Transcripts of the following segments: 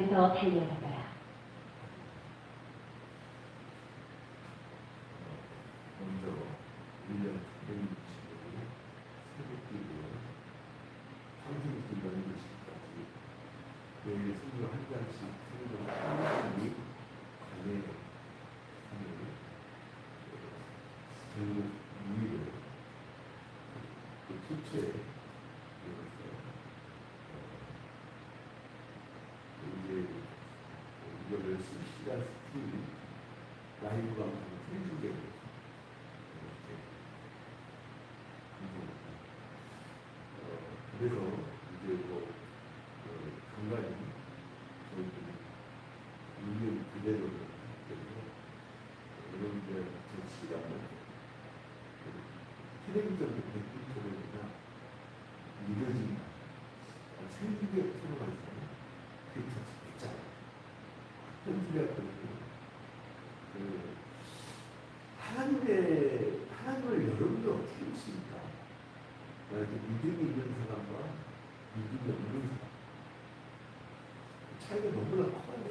향해서 달려나가라. 먼저 1년 160일을 새벽기도에 상승기도에 시까지 매일 성경 한 장씩 성경 하나님이 관해하는 전국 2일을 그 수초에 이제 이거를 실시간 스트리밍 라이브 방송 생중계로 그래서 이제 뭐 간간히 저희들이 인연 그대로 하기 때문에 여러분들 제 시간을 텔레비전 백기 토론이나 이러진 생중계 토론가 있잖아요. 그게 더 재밌잖아요. 현주가 하나님을 여러분들 어떻게 믿습니까? 만약에 믿음이 있는 사람과 믿음이 없는 사람 차이가 너무나 커요.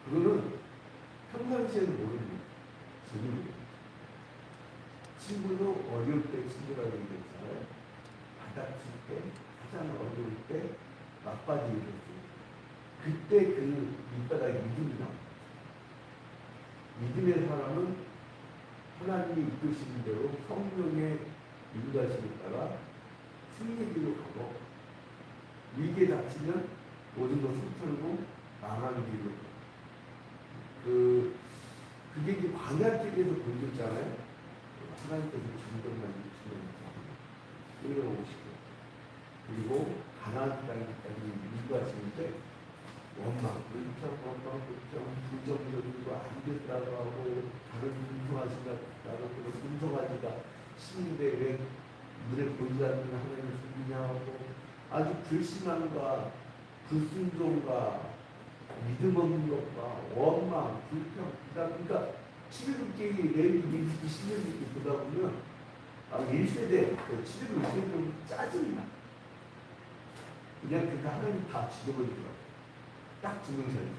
그거는 평상시에는 모르는 재능이에요. 친구도 어려울 때 친구라고 얘기했잖아요. 바닥칠 때, 가장 어려울 때 막바지에 있었어요. 그때 그 밑바닥에 믿음이 나옵니다. 믿음의 사람은 하나님이 이끄시는 대로 성령의 인도하심에 따라 승리의 길로 가고 위기에 닥치면 모든 것을 털고 망하는 길로 그게 이제 광야길에서 보여줬잖아요. 하나님께서 중동만 주시면 끌어오시고 그리고 가나안 땅까지 인도하시는데 원망, 부정적이고 안 됐다고 하고 다른 분성하시다고 분성하지가 신인데 왜 눈에 보이지 않는 하나님을 숨기냐 하고 아주 불신함과 불순종과 믿음 없는 것과 원망, 불평, 그러니까 7일기 레위기 20년기 보다 보면 1세대, 7일기 짜증이 나. 그냥 그러니까 하나님 다 죽여버리더라고요. 딱 증명서예요.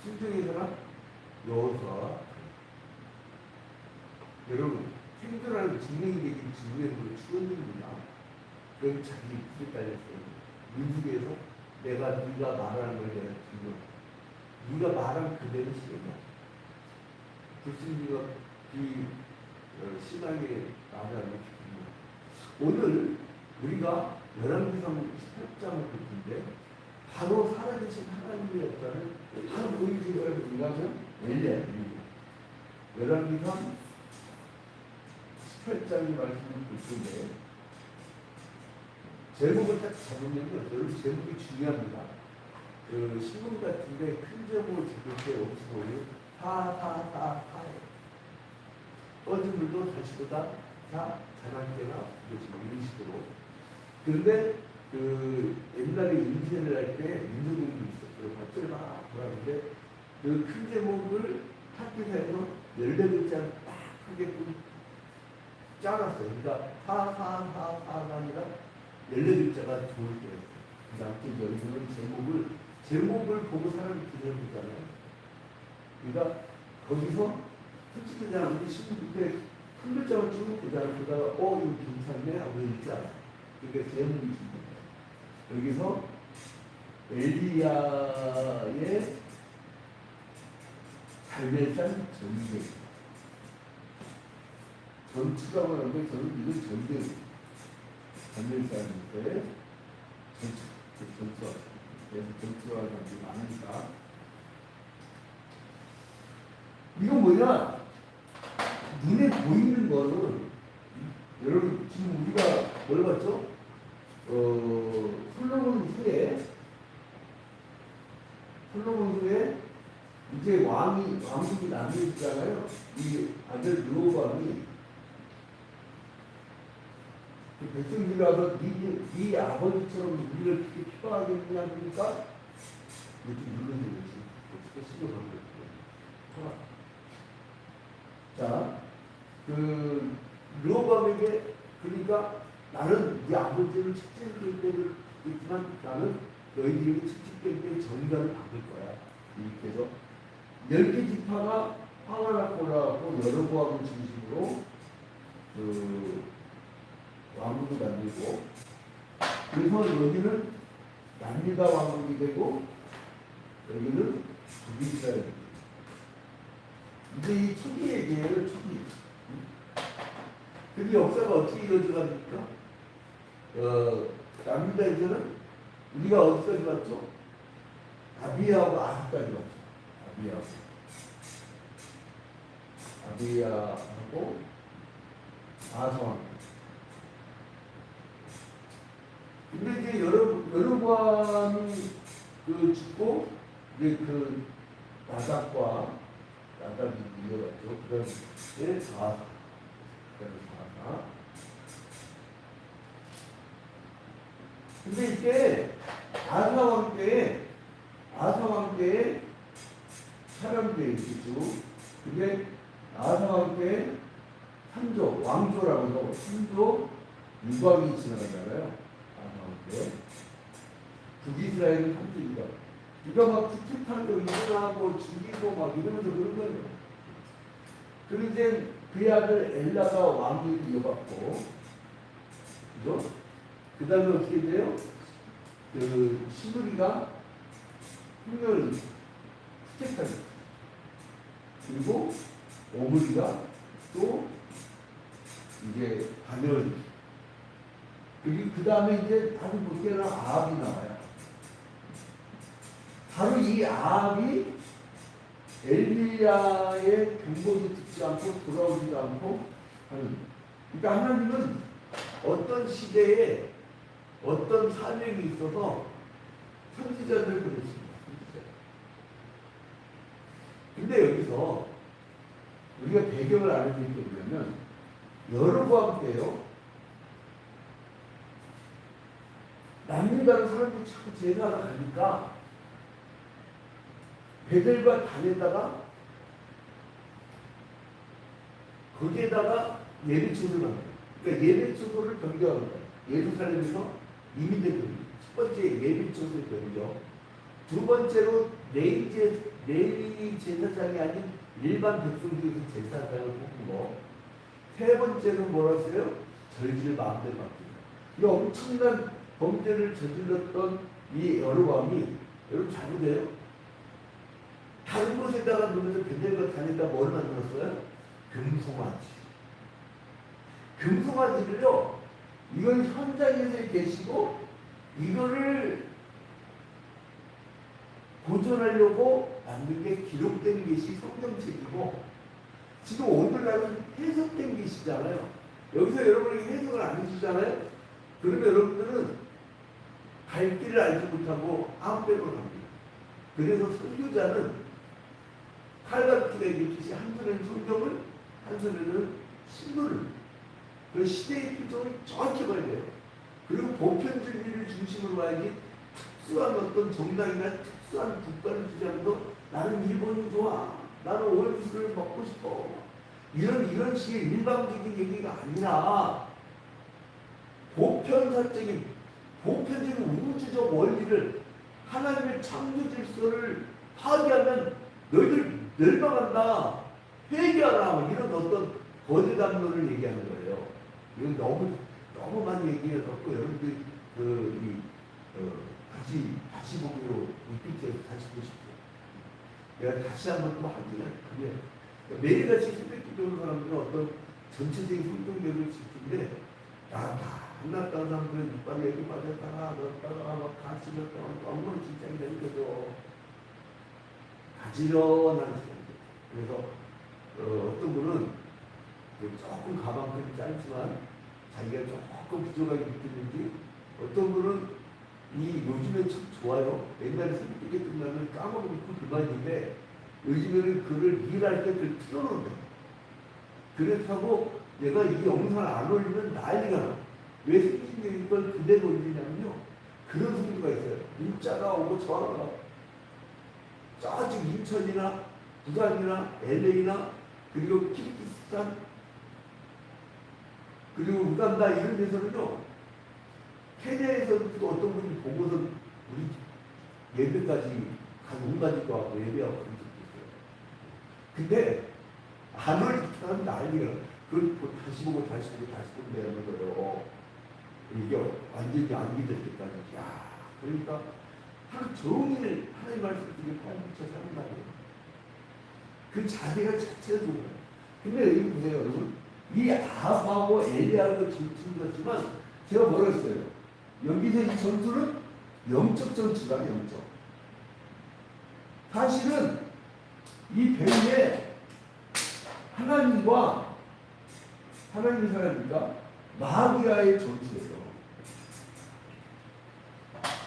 신중에서는 여호수아. 여러분 생존하는 증명이 되기 증명으로 추원됩니다. 그럼 자기 입술에 달렸어요. 민수기에서 네가 말하는 걸 내가 증명. 네가 말한 그대로 실행해. 불신지가 이 신앙의 말하는 증명. 오늘 우리가 열왕기상 18장을 듣는데 바로 살아계신 하나님의 역사를 바로 보여주려고 인간은 엘리야. 열왕기상 18장의 말씀을 듣는데 제목을 딱 잡으면요, 여러분 제목이 중요합니다. 그 신문 같은데 큰 제목을 잡을 때 없이 하하하하 어진 물도 다시보다 다 자랑게나 이런 식으로. 그런데 그 옛날에 인쇄를 할 때 인쇄공도 있었어요. 박스를 막 돌았는데 그 큰 제목을 학교에서 14글자 딱 하게끔 짜놨어요. 그러니까 하하하하가 아니라 14글자가 좋을 때였어요. 그러니까 아무튼 여기서는 제목을 보고 사람이 기대해보잖아요. 그러니까 거기서 솔직히 그냥 우리 신문인데 큰 글자만 쭉 보자면 보다가 이거 괜찮네 하고 읽잖아요. 그러니까 제목이 중요해요. 여기서 엘리야의 삶에 대한 전쟁. 전투라고 하는데 저는 이건 전쟁. 삶에 대한 전투. 그래서 전투가 많으니까. 이건 뭐냐? 눈에 보이는 거는 여러분 지금 우리가 뭘 봤죠? 솔로몬 후에 이제 왕국이 남겨있잖아요. 이 아들 르호보암이 그 백성들이 와서 네 아버지처럼 우리를 그렇게 핍박하겠느냐 그러니까 이렇게 눌러주는 거지. 어떻게 신경을 거예요. 자, 그 르호보암에게 그러니까 나는 네 아버지를 책임질 때를 있지만 나는 너희들이 축집될 때 전가를 받을 거야. 이렇게 해서 10개 지파가 황하나 골라갖고 여로보암을 중심으로 그 왕국을 만들고, 그래서 여기는 남유다 왕국이 되고 여기는 북이스라엘이 되고. 이제 이 초기의 계획을 초기. 근데 역사가 어떻게 이루어져갑니까? 남유다에서는 우리가 어디까지 봤죠? 아비야하고 아합까지 봤죠. 아비야하고 아하왕. 근데 이제 여로보암이 그 죽고 이제 그 나답이 이어갔죠. 그다음에 아하. 근데 이때 아사 왕 때에 사람들이 있죠. 근데 아사 왕 때에 왕조라고 해서 3조 유방이 지나가잖아요. 아사 왕 때. 북이스라엘은 3조 유방. 그러니까 막 쿠데타도 일어나고 죽이고 막 이러면서 그런 거예요. 그리고 이제 그의 아들 엘라가 왕위를 이어받고, 그죠? 그 다음에 어떻게 돼요? 그 시므리가 흉년을 쿠데타를, 그리고 오므리가 또 이제 반열, 그리고 그 다음에 이제 아주 못되는 아합이 나와요. 바로 이 아합이 엘리야의 경고도 듣지 않고 돌아오지도 않고 하는. 그러니까 하나님은 어떤 시대에 어떤 사명이 있어서 선지자들을 보내십니다. 근데 여기서 우리가 배경을 알아야 될 게 뭐냐면, 여로보암 때요, 남유다는 사람들이 자꾸 제사하러 가니까 베델과 단에다가 거기에다가 예배초소를 만들어요. 그러니까 예배초소를 변경하는 거예요. 예루살렘에서 이민들 변경. 첫 번째 예배초소의 변경. 두 번째로 레위 제사장이 아닌 일반 백성들에서 제사장을 뽑은 거. 세 번째는 뭐라 했어요? 절기를 마음대로 바뀌는 거. 이 엄청난 범죄를 저질렀던 이 여로보암이, 여러분 잘 보세요. 다른 곳에다가 놓으면서 베델과 단에다 뭘 만들었어요? 금송아지. 금송아지를요, 이건 현장에서 계시고, 이거를 보존하려고 만든 게 기록된 것이 성경책이고, 지금 오늘날은 해석된 것이잖아요. 여기서 여러분에게 해석을 안 해주잖아요. 그러면 여러분들은 갈 길을 알지 못하고 아무 데로 갑니다. 그래서 선교자는 칼같은 얘기듯이 한 손에는 성경을, 한 손에는 신문을, 그 시대의 필종을 정확히 봐야 돼요. 그리고 보편 진리를 중심으로 봐야지, 특수한 어떤 정당이나 특수한 국가를 주장해도 나는 일본이 좋아, 나는 오염수를 먹고 싶어, 이런 식의 일방적인 얘기가 아니라 보편적인 우주적 원리를, 하나님의 창조 질서를 파괴하면 너희들 멸망한다, 회개하라, 이런 어떤 거대 담론을 얘기하는 거예요. 이건 너무 많이 얘기해갖고 여러분들이 다시 보기로 리피트해서 다시 보십시오. 내가 다시 한번 또 하기는 그게 매일같이 새벽 기도하는 사람들은 어떤 전체적인 성경적을 지키는데, 만났다는 사람들은 이빨에 여기 빠졌다가 넣었다가 막 같이 넣었다가 너무 긴장이 되는 거죠. 가지런한 사람들. 그래서 어떤 분은 조금 가방끈이 짧지만 자기가 조금 부족하게 느끼는지, 어떤 분은 요즘에 참 좋아요. 옛날에 새벽 기도 끝나면 까먹고 그만인데 요즘에는 그를 일할 때 그걸 틀어놓는다. 그렇다고 내가 이 영상을 안 올리면 난리가 나. 왜 생긴 걸 그대로 올리냐면요, 그런 소리가 있어요. 문자가 오고 전화가 저쪽 인천이나 부산이나 LA나 그리고 키르기스탄 그리고 우간다 이런 데서는요, 케냐에서도 어떤 분이 보고서 우리 예배까지 한 5가지도 하고 예배하고 그런 적도 있어요. 근데 안 올 사람 난리가. 그걸 다시 보고 다시 보고 다시 보고 내는 거예요. 이게 완전히 안 믿을 때까지. 야, 그러니까 하루 종일 하나님 말씀 듣고 파묻혀 사는 말이에요. 그 자세가 자체가 좋은 거예요. 근데 여기 보세요, 여러분. 이 아합하고 엘리야하고 전투였지만 제가 뭐라 했어요? 여기서 이 전투는 영적 전투가 영적. 사실은 이 배후에 하나님과 하나님의 사람입니까? 마귀와의 전투예요.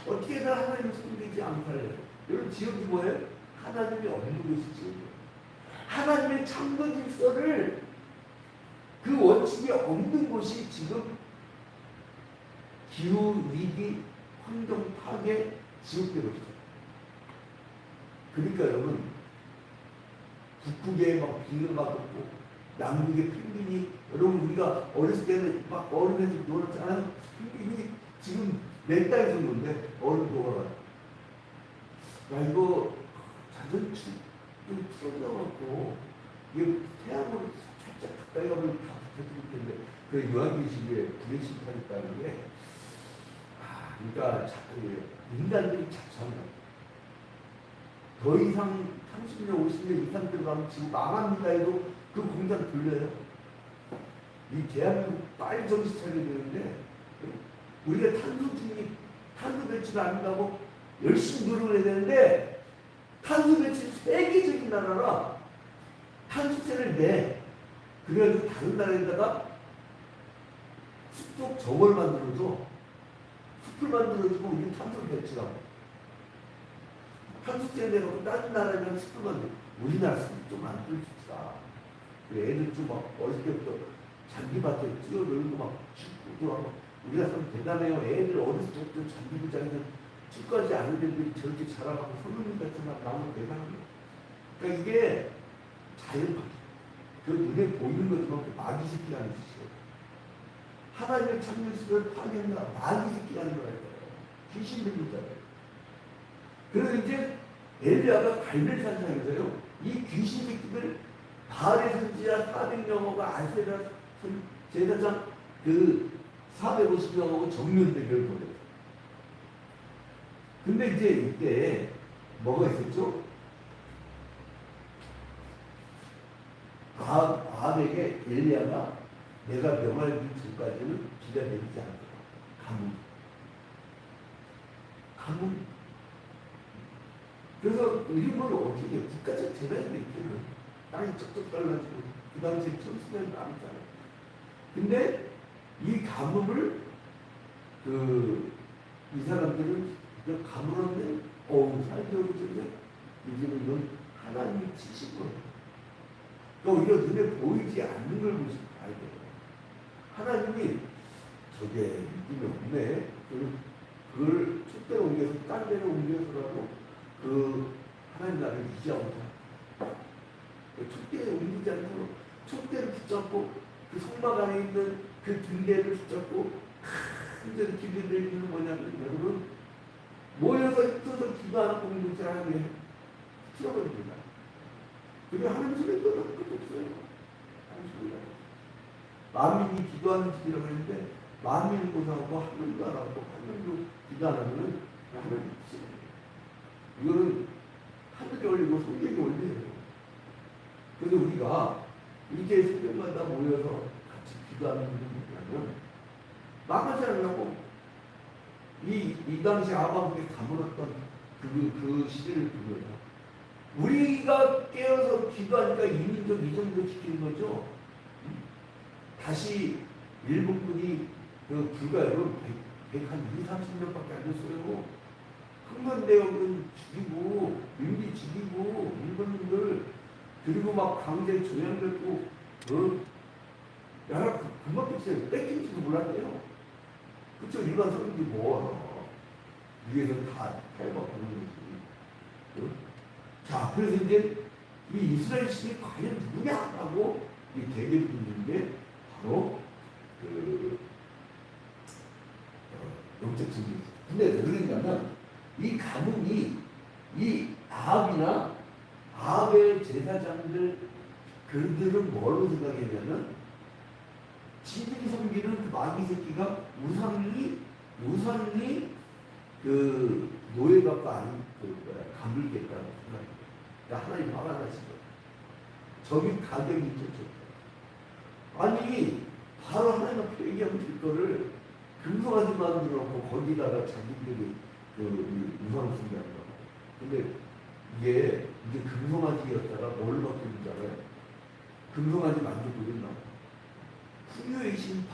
어떻게든 하나님을 섬기지 않다래요. 여러분 지역이 뭐예요? 하나님이 없는 곳이 지역이에요. 하나님의 창조 질서를 그 원칙이 없는 곳이 지금 기후 위기, 환경 파괴, 지역되고 있어요. 그러니까 여러분 북극에 막 비가 막 오고 남극의 펭귄이 여러분 우리가 어렸을 때는 막 얼음에서 놀았잖아요. 펭귄이 지금 몇 달 정도인데 얼음 녹아라. 야 이거 자전축 좀 풀어져갖고 이게 태양으로 살짝 가까이 가면 다 붙어질 텐데 그 요한계시록에 불의 심판이 있다는 게 그러니까 인간들이 자초합니다. 더 이상 30년, 50년 이상 들어가면 지금 망합니다 해도 그 공장 돌려요. 이 대한민국 빨리 정신 차려야 되는데 우리가 탄소 배출 안 한다고 열심히 노력을 해야 되는데 탄소 배출 세계적인 나라라 탄소세를 내. 그래가지고 다른 나라에다가 숲속 저걸 만들어줘. 숲을 만들어주고 우리 탄소를 배출하고 탄소세 내고 다른 나라에는 숲을 만들어. 우리나라 숲 좀 만들어줍시다. 애들 좀 막 어릴 때부터 잔디밭에 뛰어놀고 막 축구도 하고 우리가 참 대단해요. 애들 어렸을 때부터 잔디구장에서 축구하지 않은 애들이 저렇게 자라가고 선생님 같은 막 나오면 대단합니다. 그러니까 이게 자연파괴. 그 눈에 보이는 것처럼 마귀 새끼라는 짓이에요. 하나님의 창조시를 파괴한다. 마귀 새끼라는 거예요. 귀신 들린 자예요. 그래서 이제 엘리야가 갈멜산상에서요. 이 귀신 새끼들 바알의 선지자 400명하고 아세라 제사장 그 450명하고 정면 대결을 벌여요. 근데 이제 이때 뭐가 있었죠? 아합에게 엘리야가 내가 명할 전까지는 비가 내리지 않더라. 가뭄. 그래서 이런 걸 어떻게 해요? 국가적 재난이 있거든. 땅이 쩍쩍 달라지고 그 당시에 천수년 남잖아요. 근데 이 가뭄을 이 사람들은 가물었네. 살겨오르잖아요. 요즘은 이건 하나님이 치신 거예요. 그러니까 우리가 눈에 보이지 않는 걸 봐야 돼요. 하나님이 저게 믿음이 없네. 그걸 촛대로 옮겨서 딴 데로 옮겨서라도 하나님 나라를 유지하고 촛대에 옮기지 않고 촛대를 붙잡고 그 성막 안에 있는 그 등대를 붙잡고 큰 기도를 해주는 뭐냐면 여러분 모여서 흩어서 기도하는 공동체 하나님이 틀어버립니다. 그게 하나님 소리가 너무 끝도 없어요. 하나님 소리가 만민이 기도하는 집이라고 했는데 만민을 고사하고 한 명도 안 하고 한 명도 기도 안 하면 하나님 없어요. 이거는 하늘이 올리고 성경이 올려요. 그래서 우리가 이렇게 새벽마다 모여서 같이 기도하는 분들이라면 망하지 않으려고 이 당시 아합에게 가물었던 그 시대를 보면요. 우리가 깨어서 기도하니까 이민족 이 정도 지키는 거죠. 다시 일본군이 불과 여러분 130명밖에 안 됐어요. 흥선대원군 죽이고 민비 죽이고 일본인들 그리고 막 강제 조연됐고 나라 금방 뺐어요. 뺏긴지도 몰랐대요. 그쵸? 일반 사람들이 뭐 위에서 다 탈막 보는 거지. 자, 그래서 이제 이 이스라엘 신이 과연 누구냐라고 이 대결이 있는 게 바로 영적 진리입니다. 근데 왜 그러냐면 이 가문이 이 아합이나 아합의 제사장들 그들은 뭘로 생각하냐면 지들이 섬기는 그 마귀 새끼가 우상이 그 노예받고 안 가물겠다는 생각이에요. 그러니까 하나님 화가 나신 거예요. 저기 가격이 있죠. 아니 바로 하나님 앞에 얘기하면 될 거를 금송아지 만들어 놓고 거기다가 자기들이 그 우상 숭배하는 거. 근데 이게 금송아지였다가 뭘 바뀌는 줄 알아요? 금송아지 만들고 있나? 풍요의 신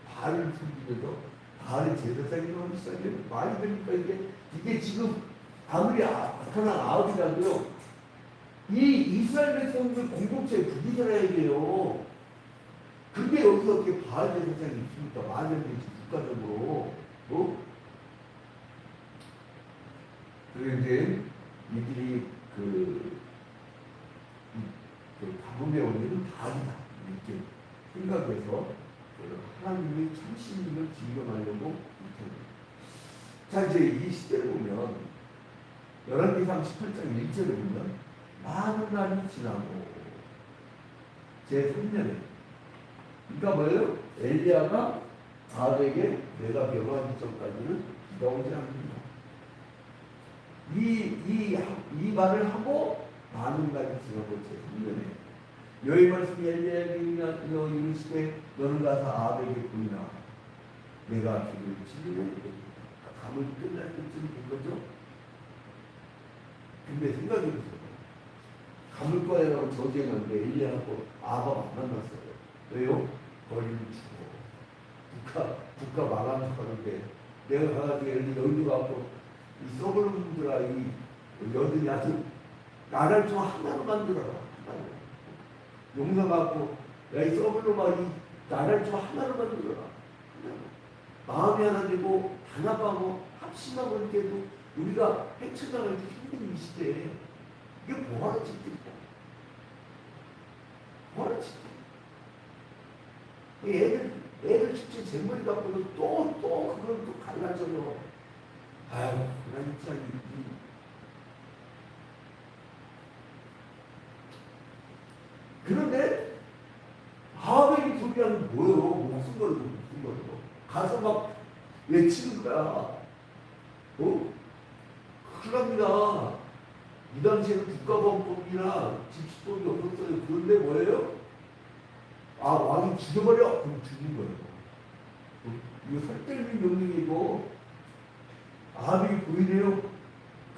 바알을 섬기면서 바알의 제사장이 나오기 시작해요. 말이 되니까 이게 지금 아무리 악한 아합이라도요. 이 이스라엘 백성들 공동체에 분이 살아야 돼요. 그게 여기서 어떻게 바알 제사장이 있습니까? 만년 되지 국가적으로. 그리고 이제 이들이 그 가뭄의 원인은 바알이다 이렇게 생각해서 하나님의 참신임을 증명하려고 못합니다. 자 이제 이 시대를 보면 열왕기상 18장 1절에 보면 많은 날이 지나고 제3년에 그러니까 뭐예요? 엘리야가 아합에게 내가 명하기 전까지는 비가 오지 않는다. 이 말을 하고 많은 날이 지나고 제3년에 여호와의 말씀이 엘리야에게 이르시되 너는 가서 아합에게 보이나 내가 그를 치료해 주겠다. 감을 끝날 때쯤 된 거죠. 근데 생각해보세요. 가물과에라고 저쟁하는데 엘리야하고 아합 안 만났어요. 왜요? 거리를 주고 국가 망한 척하는데 내가 가가지고 여기 가고 이 썩을 놈들아 이 여든이 아주 나를 좀 하나로 만들어라. 용서 갖고 야이 썩을 놈아 이 나를 좀 하나로 만들어라. 마음이 하나 되고 단합하고 합심하고 이렇게 해도 우리가 헤쳐나가기 힘든 이 시대에 이게 뭐하러 짓들이야? 뭐하러 짓들이야? 애들 진짜 잼머리 갖고도 또 그걸 또 갈라져요. 아유, 나 진짜 그런데 아합에게 소리하는 뭐예요? 무슨 거로 가서 막 외치는 거야. 큰일 납니다. 이 당시에는 국가범법이나 집시법이 없었어요. 그런데 뭐예요? 왕이 죽여버려! 그럼 죽인 거예요. 이거 설득의 명령이고, 아합에게 보이네요.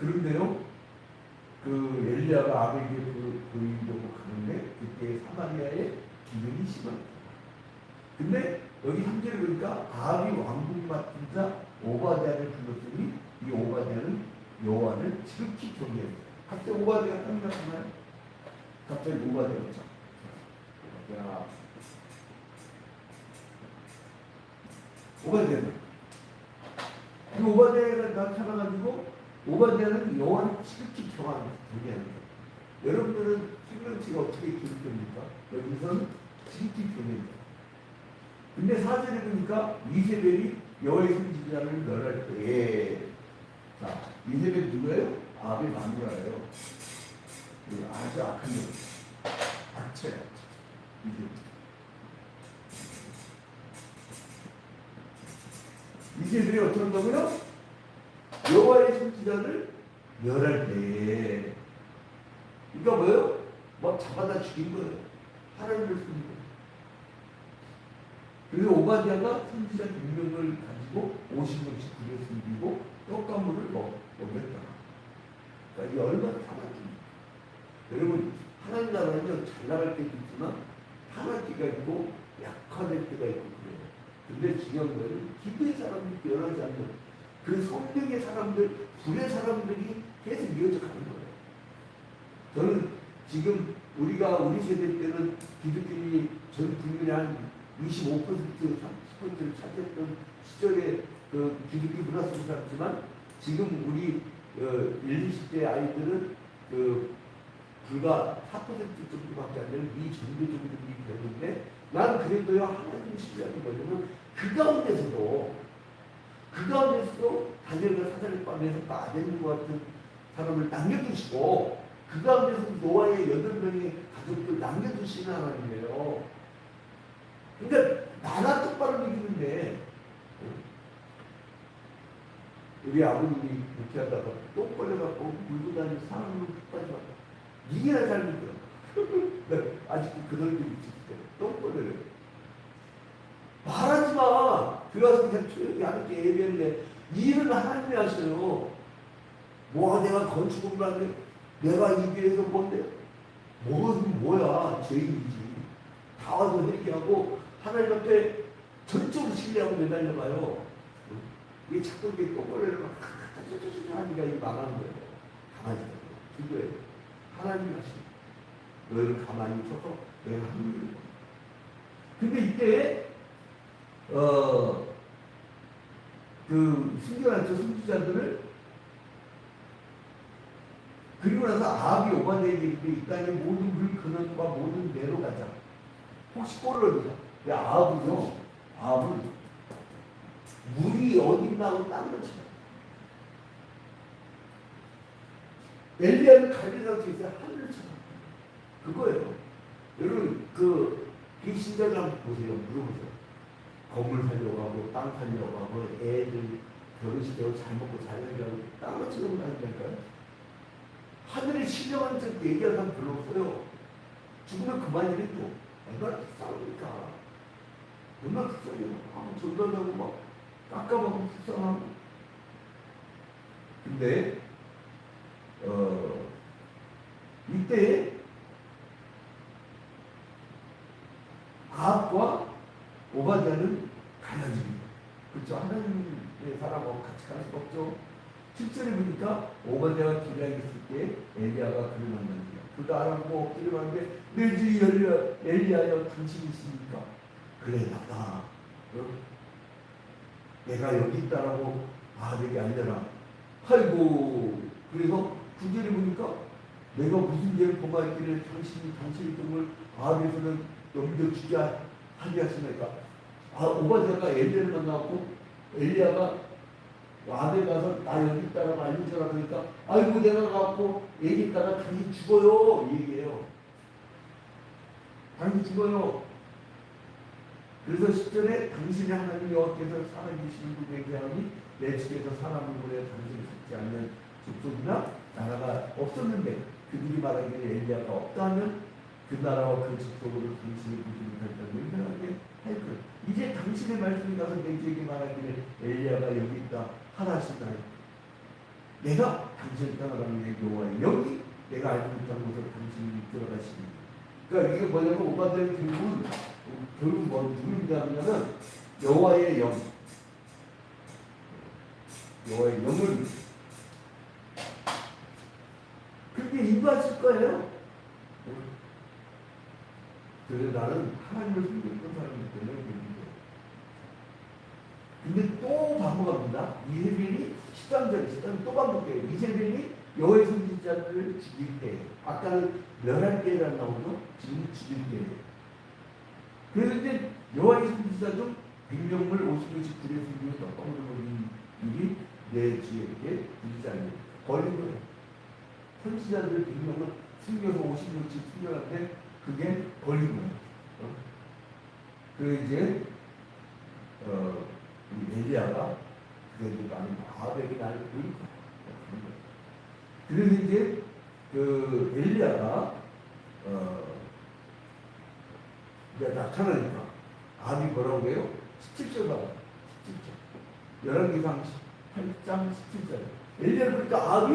그런데요, 그 엘리야가 아합에게 보이려고 가는데, 그때 사마리아에 기근이 심합니다. 근데 여기 3절에 보니까 아합이 왕궁 맡은 자 오바댜를 불렀더니 이 오바댜는 여호와를 지극히 경외합니다. 갑자기 오바댜가 딱 나타나요. 갑자기 오바댜가 자, 오바댜는 이 오바댜가 나타나가지고 오바댜는 여호와를 지극히 경외합니다. 여러분들은 생명치가 어떻게 기록됩니까? 여기서는 지극히 경외합니다. 근데 4절에 보니까 이세벨이 여호와의 선지자를 멸할 때에 자 이세벨 누구예요? 아합의 마누라예요. 아주 악한 놈. 악체야. 이세벨이 어떻게 한다고요? 여호와의 선지자를 멸할 때에 그러니까 뭐예요? 막 잡아다 죽인 거예요. 하나님을 숨긴 거예요. 그래서 오바댜가 선지자 100명을 가지고 50명씩 구려 숨기고 떡가물을 먹였다. 그러니까 이 얼마나 사나입니까? 여러분 하나님 나라는요 잘 나갈 때도 있지만 하나할 때가 있고 약화될 때가 있고 그래요. 근데 중요한 거는 기도의 사람들이 변하지 않는 그 성령의 사람들, 불의 사람들이 계속 이어져 가는 거예요. 저는 지금 우리 세대 때는 기독교인이 전 국민의 한 25%, 30%를 차지했던 시절에 그 기독교 문화 속에 살았지만 지금 우리 20대 아이들은 불과 4% 정도밖에 안 되는 미전도적들이 되는데 난 그래도요 하나님 신뢰하는 거냐면 그 가운데서도 그 가운데서도 다니엘과 사자를 빠내서 아덴과 같은 사람을 남겨두시고 그 가운데서 노아의 8명의 가족들 남겨두시는 하나님이에요. 그러니까 나나 똑바로 믿는데 우리 아버님이 그렇게 하다가 똥 걸려갖고 물고 다니는 사람으로 빠져갖고 니나 잘 믿더라. 아직도 그들도 있을 똥 걸려요. 말하지 마. 들어가서 그냥 조용히 하는 게 예배를 해. 이 일은 하나님이 하셔요. 뭐 내가 건축을 하는데 내가 이 교회에서 뭔데? 뭐야 죄인이지. 다 와서 회개하고 하나님 앞에 전적으로 신뢰하고 매달려봐요. 이게 자꾸 이게 똥걸레를 막 하니까 이게 망하는 거예요. 가만히 있어요. 기도해요. 하나님 하시는 너희를 가만히 있어서 내가 하는 거예요. 근데 이때 그 숨겨놨죠. 숨기자들을. 그리고 나서 아합이 오바댜에게 이르되 이 땅의 모든 물 근원과 모든 내로 가자. 혹시 꼴을 얻으자. 아합은 물이 어디 있나고 땅을 쳐요. 엘리야는 갈릴리에서 있어요. 하늘을 쳐요. 그거예요. 여러분 그 신자들 한번 보세요. 물어보세요. 건물 살려고 하고 땅 살려고 하고 애들 결혼시키고 잘 먹고 잘 살려고 땅을 치려고 하니까요. 하늘에 신령한 적 얘기하는 사람 별로 없어요. 죽으면 그만이래도 얼마나 싸우니까. 얼마나 싸워요. 전도하고 막 깎아먹고 불쌍하고. 근데 이때 아합과 오바댜는 갈라집니다. 그렇죠? 하나님의 사람하고 같이 갈 수 없죠. 7절에 보니까 오바댜가 길에 있을 때 엘리야가 그를 만납니다. 그도 알아보고 엎드려 하는데 내 주 엘리야여 당신이십니까? 그래 나다. 내가 여기 있다라고 아합에게 알려라. 아이고 그래서 9절에 보니까 내가 무슨 죄를 범하였기를 당신의 꿈을 아합에서는 넘겨주게 하게 하시니까 오바댜가 엘리야를 만나고 엘리야가 아합에 가서 나 여기 있다라고 알려주라 그러니까 아이고 내가 가고 여기 있다가 당신 죽어요 이 얘기예요. 당신 죽어요. 그래서 10절에 당신의 하나님 여호와께서 살아계시는 분에게 하니 내 집에서 사람을 보내 당신을 죽지 않는 족속이나 나라가 없었는데 그들이 말하기를 엘리야가 없다 하면 그 나라와 그 족속으로 당신이 보지 못했다고 인정하게 할 것. 이제 당신의 말씀이 가서 내 주에게 말하기를 엘리야가 여기 있다 하라 하신다. 내가 당신을 떠나가는 여호와의 여기 내가 알지 못한 곳으로 당신이 들어가시니. 그러니까 이게 뭐냐면 오바댜는 결국은 누굴 얘기하냐면 여호와의 영을 그렇게 인도하실 거예요. 그래서 나는 하나님을 숨겼던 사람이기 때문에 근데 또 반복합니다. 이세벨이 13절 또 반복해요. 이세벨이 여호와의 선지자들을 죽일 때 아까는 멸할 때라고 나오죠. 지금 죽일 때예요. 그래서 이제 여호와의 선지자 중 100명을 50명씩 들여 숨기고 떡방을 일이 내 주에게 들리지 않는 걸린 거예요. 선지자들 100명을 숨겨서 50명씩 숨겨놨는데 그게 걸린 거예요. 그래서 이제 엘리야가 그래도 나는 아합에게 나를 보일 거야. 그래서 이제 그 엘리야가 이제 나타나니까 아합이 뭐라고 해요? 17절 나와요. 17절. 열왕기상 8장 17절. 엘리야를 보니까 아합이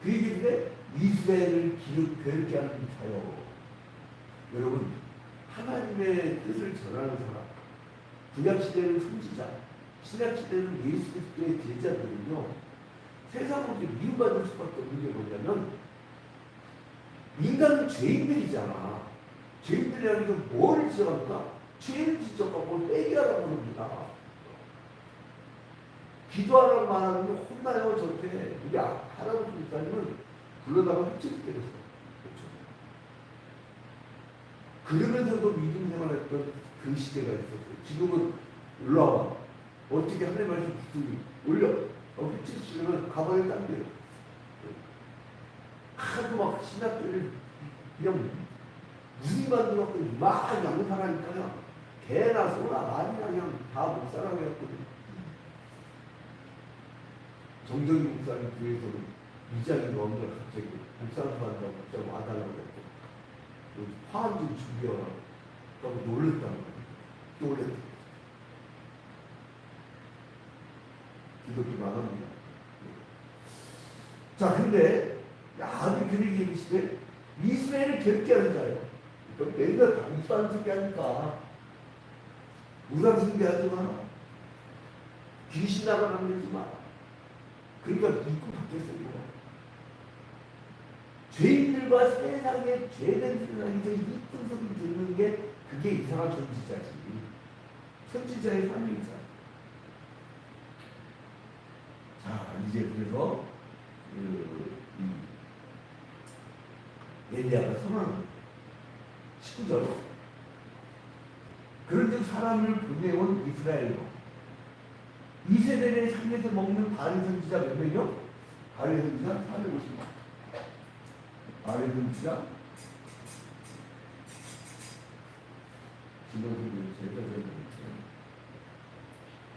그 얘기인데 이스라엘을 괴롭게 하는 자요. 여러분 하나님의 뜻을 전하는 사람, 구약시대는 선지자, 신약시대는 예수 그리스도의 제자들은요 세상으로 미움받을 수밖에 없는 게 뭐냐면 인간은 죄인들이잖아. 죄인들이라는 게 뭐를 지적합니까? 죄를 지적하고 빼기하라고 그럽니다. 기도하라고 말하는 게 혼나요 저한테. 우리 할아버지 목사님은 불러다가 흡지를 때렸어. 그렇죠? 그러면서도 믿음 생활했던 그 시대가 있었어요. 지금은 올라와. 어떻게 하나님 말씀 붙들기 올려 붙이시면 가방에 딱 돼요. 하도 막 신학교를 그냥 무기만 들어갖고 막 양산하니까요. 개나 소나 말이나 그냥 다 목사라고 했거든요. 정정희 목사님 교회에서는 이장이 너무나 갑자기 목사한테 갑자기 와달라고 했고 화한 좀 준비하라고 그러고 놀랬다는 거예요. 놀랬다. 기독교 망합니다. 자, 근데 아주 그렇게 얘기시되 이스라엘을 괴롭게 하는 자예요. 맨날 강수하는 소리 하니까 무당 숭배하지 마. 귀신 나가 만들지 마. 그러니까 믿고 바뀌었어요. 죄인들과 세상에 죄된 세상에서 이쁜 소리 듣는 게 그게 이상한 선지자지. 선지자의 삶이죠. 자, 이제 그래서 엘리야가 선언합니다. 19절. 그런즉 사람을 보내온 이스라엘로 이 세대의 삶에서 먹는 바리 선지자 몇 명이요? 바리 선지자 450명. 바리 선지자 지금 제가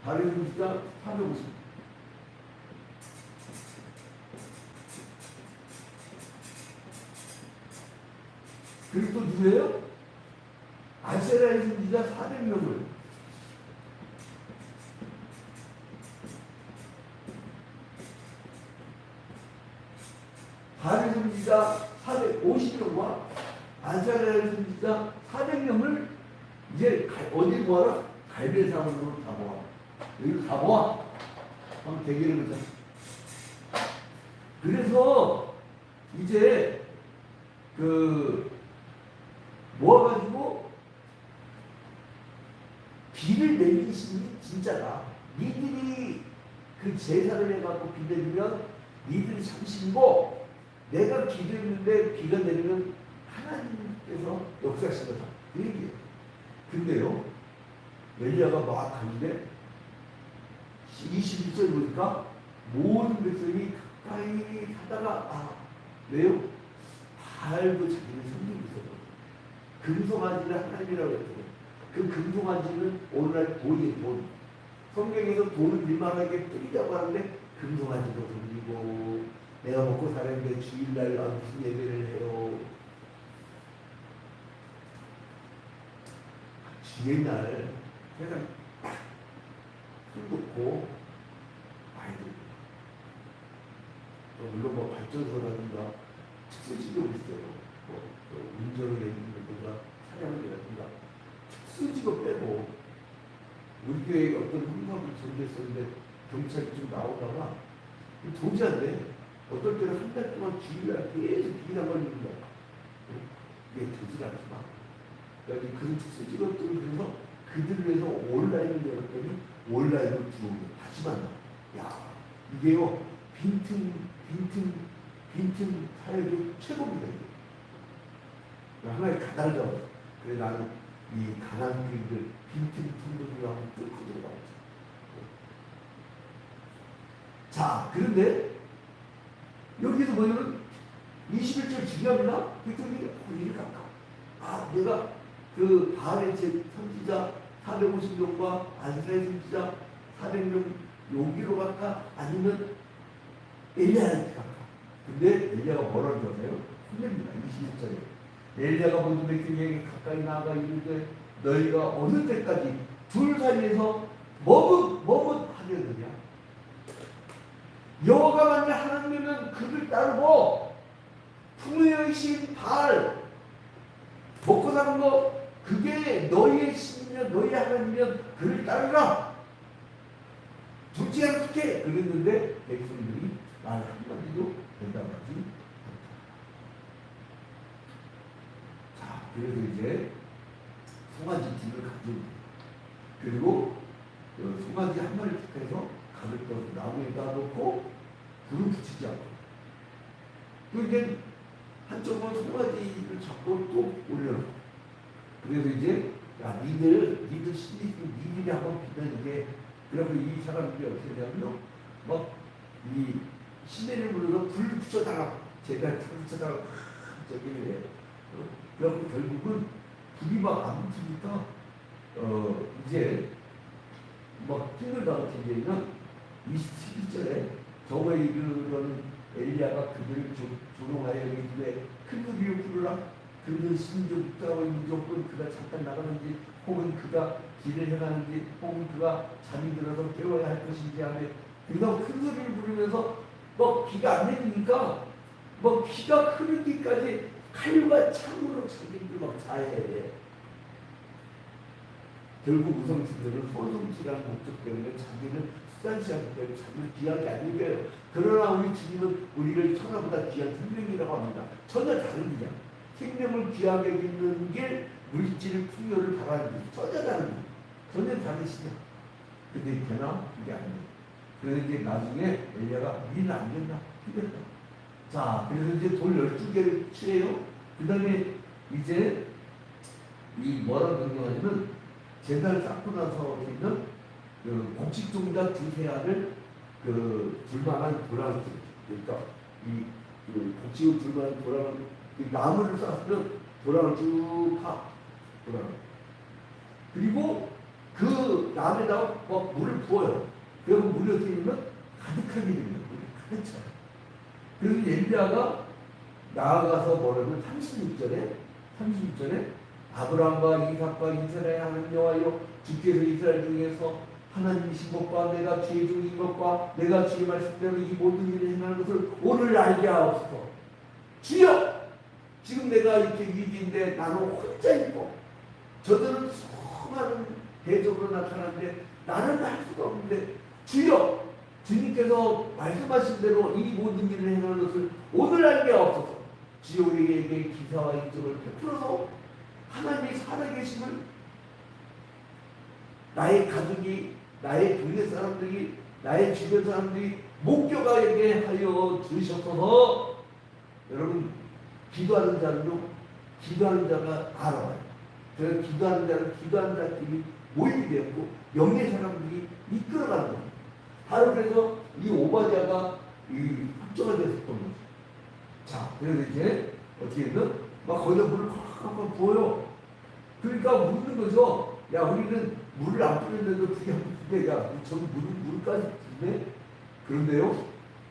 바리 선지자 450명. 그리고 또 누구예요? 아세라의 선지자 400명을 바리 선지자 450명과 아세라의 선지자 400명을 이제 어디 모아라? 갈배상으로 다 모아. 여기 다 모아. 한번 대기를 보자. 그래서 이제 모아가지고 비를 내리시니 진짜다. 니들이 그 제사를 해갖고 비 내리면 니들이 참신고 내가 기도했는데 비가 내리면 하나님께서 역사하시거다. 그 얘기예요. 근데요, 엘리야가 막 가는데 21절 보니까 모든 백성이 가까이 가다가 왜요? 바알도 자기는 섬기고 있어요. 금송아지를 하나님이라고 했어요. 그 금송아지는 오늘날 돈이에요. 돈. 성경에서 돈을 일만하게 뿌리자고 하는데 금송아지도 돌리고 내가 먹고 사는데 주일날 무슨 예배를 해요. 주일날 그냥 술 놓고 아이들 물론 뭐 발전소라든가 특수지도 있어요. 운전을 해준다든가 사냥을 해준다든가 특수지도 빼고 우리 교회에 어떤 훈련을 전개했었는데 경찰이 좀 나오다가 도저히 안 돼. 어떨 때는 한 달 동안 주일날 계속 비가 걸리는 거야. 이게 되지 않지만 그러니까 그 특수직업들을 그래서 그들을 위해서 온라인을 열었더니 온라인으로 들어오고 다시 만나. 야, 이게요 빈틈 사역이 최고입니다. 하나의 가닥을 잡았어. 그래 나는 이 가난 교인들 빈틈 틈들을 한번 뚫고 들어가보자. 자, 그런데 여기서 뭐냐면 21절 중요합니다. 백성들이 이리 갈까? 내가 그 바알의 선지자 450명과 안사의 선지자 400명 여기로 갈까? 아니면 엘리야한테 갈까? 근데 엘리야가 뭐라고 하세요? 혼냅니다. 21절에 엘리야가 모든 백성에게 가까이 나아가 이르되 너희가 어느 때까지 둘 사이에서 머뭇하려느냐? 여호와가 만일 하나님이면 그를 따르고 풍요의 신 바알 먹고 사는 거 그게 너희의 신이면 너희의 하나님이면 그를 따르라. 둘째 어떻게 그랬는데 백성들이 말 한마디도 대답하지 않다. 자, 그래서 이제 송아지 둘을 가지고 그리고 송아지 한 마리 택해서 가을 떠서 나무에다 놓고 불을 붙이지 않고 또 이제 한쪽은 송아지를 잡고 또 올려놓고 그래서 이제 야 니들 신이 니들이 한번 비면 이게 그래서 이 사람들이 어떻게 되냐면요, 막이 시내를 불러서 불 붙여달라, 제가 불 붙여달라 저기 해. 그래서 결국은 불이 막 안 붙으니까 이제 막 힘들다고 ten제는 27절에 저거 이르는 엘리야가 그들을 조롱하여 이르되 큰 소리로 부르라. 그들은 신족자와 인족은 그가 잠깐 나가는지 혹은 그가 길을 행하는지 혹은 그가 잠이 들어서 깨워야 할 것인지 하며 그래서 큰 소리를 부르면서 비가 안 내리니까 비가 흐르기까지 칼과 창으로 자기들 자해. 결국 우성신들은 소성치라는 목적 때문에 자기는 수단시하기 때문에 자기는 귀하게 안 여겨요. 그러나 우리 주님은 우리를 천하보다 귀한 생명이라고 합니다. 전혀 다른 그냥 생명을 귀하게 여기는 게 물질 풍요를 바라는 게 전혀 다른 거예요. 전혀 다르시죠. 근데 되나? 그게 아니에요. 그래서 이제 나중에 엘리야가 니는 안 된다. 힘들다. 자, 그래서 이제 돌 12개를 칠해요. 그 다음에 이제 이 뭐라고 명령하냐면 제단을 쌓고 나서 있는 그 곡식종자 두세 알을 둘만한 도랑을, 그러니까 이 곡식을 둘만한 도랑을, 나무를 쌓으면 도랑을 쭉 파. 도랑을. 그리고 그 나무에다가 물을 부어요. 그리고 물이 어떻게 되면 가득하게 됩니다. 물이 가득 차요. 그래서 엘리야가 나아가서 뭐라면 36절에 아브라함과 이삭과 이스라엘 하나님 여호와여 주께서 이스라엘 중에서 하나님이신 것과 내가 주의 종인 것과 내가 주의 말씀대로 이 모든 일을 행하는 것을 오늘 알게 하옵소서. 주여, 지금 내가 이렇게 위기인데 나는 혼자 있고 저들은 수많은 대적으로 나타나는데 나는 할 수가 없는데 주여, 주님께서 말씀하신 대로 이 모든 일을 행하는 것을 오늘 알게 하옵소서. 주여, 우리에게 기사와 인정을 베풀어서 하나님이 살아계심을 나의 가족이, 나의 동네 사람들이, 나의 주변 사람들이 목격하게 하여 주셔서, 여러분, 기도하는 자는요, 기도하는 자가 알아와요. 그래서 기도하는 자는 기도하는 자들이 모이게 되었고 영의 사람들이 이끌어가는 거예요. 바로 그래서 이 오바댜가 이 합조가 됐었던 거죠. 자, 그래서 이제 어떻게 했나? 거기다 물을 한번 부어요. 그러니까 묻는 거죠. 야, 우리는 물을 안 뿌렸는데도 그게 한 푼데, 야, 저기 물까지 붓네? 그런데요,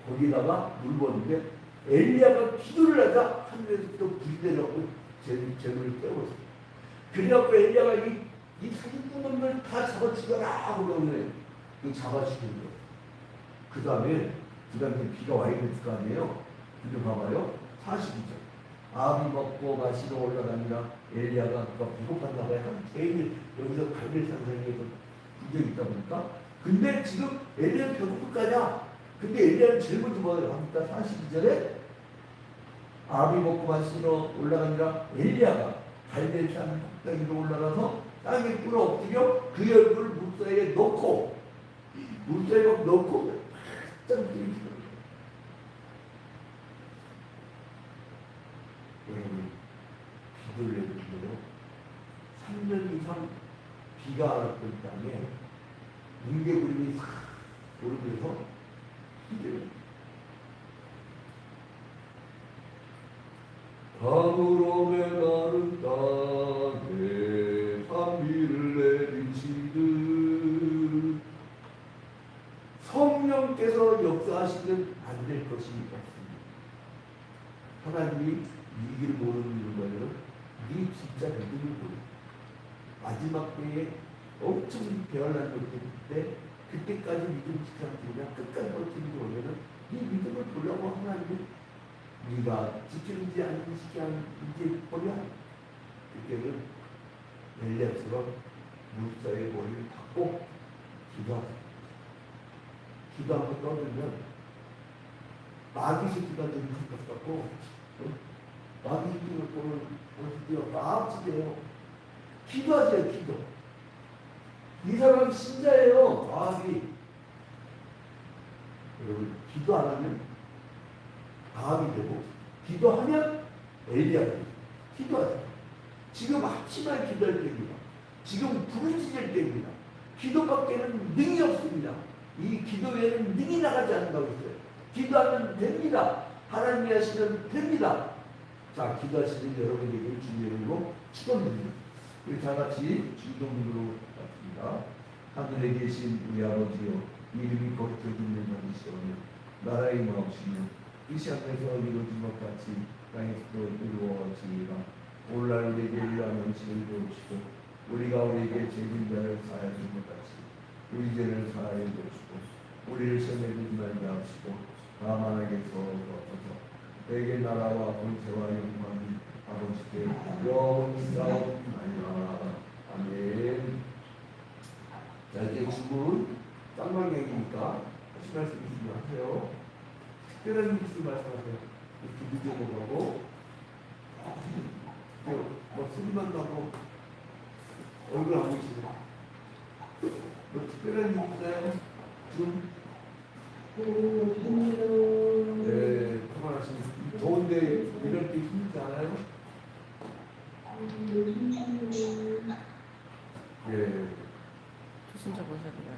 거기다가 물 부었는데, 엘리야가 기도를 하자 하늘에서부터 불이 내려갖고 제물을 깨웠어요. 그래갖고 엘리야가 이 사기꾼을 다 잡아 죽여라! 그러면 잡아 죽인 거예요. 그 다음에 비가 와 있는 거 아니에요? 근데 봐봐요. 42절. 아비 먹고 마시러 올라가니라. 엘리야가 배고팠나 봐요. 한 개일 여기서 갈멜산성에서 구경이 있다 보니까. 근데 지금 엘리야는 배고플 거냐? 근데 엘리야는 제일 먼저 뭐예요? 합니까? 42절에 아비 먹고 마시러 올라가니라. 엘리야가 갈멜산 꼭대기로 올라가서 땅에 꿇어 엎드려 그 얼굴을 물사이에 넣고 물사이에 넣고 바짝 들이키는 기도를 해주세요. 3년 이상 비가 안 왔던 땅에 뭉게구름이 싹 오르면서 기도를 밤을 오며 나는 땅에 산비를 내리시듯 성령께서 역사하시면 안 될 것이 없습니다. 하나님이 위기를 모르는 거예요. 네 진짜 믿음을 모르는 마지막 때에 엄청 배열난 것들 때 그때까지 믿음 지켜주냐 끝까지 버티는 거 오면은 네 믿음을 보려고 하나님이 네가 지키는지 안 지키는지 보면 그때는 엘리야처럼 물사의 머리를 닫고 기도하세요. 기도 한번 떠들면 마귀 새끼가 되는 것 같고 마귀 새끼를 보는 모습이 마음치게요. 기도하세요. 기도. 이 사람은 신자예요. 마귀. 여러분 기도 안 하면 마귀 되고 기도하면 엘리야 되고 기도하세요. 지금 합심한 기도할 때입니다. 지금 부르짖을 때입니다. 기도밖에는 능이 없습니다. 이 기도에는 능이 나가지 않는다고 했어요. 기도하면 됩니다. 하나님이 하시면 됩니다. 자, 기도하시는 여러분에게 주님으로 축원드립니다. 우리 다 같이 주동으로 같습니다. 하늘에 계신 우리 아버지여, 이름이 거룩해지는 받으시오며 나라의 마옵시며 이 시간에서 이루어진 것 같이 땅에서도 이루어지리라. 오늘날 우리에게 일하는 음식을 주옵시고 우리가 우리에게 죄진 자를 사하여 준 것 같이 우리 죄를 사하여 주옵시고 우리를 시험에 들지 말게 하시고 다만 에게서 도와주소서. 내게 나라와 권세와 영광이 아버지께 영원하옵나이다. 아멘. 자, 이제 주문 쌍방 얘기니까 하실 말씀 있으면 하세요. 특별한 말씀 말씀하세요. 이렇게 늦어보고 뭐 소리만 나고 얼굴 안 보이시죠? 뭐 특별한 일 있나요? 지금? 네, 그만하시면 더운데 이럴 때 힘들지 않아요? 예. 초신자 보셔야 돼요.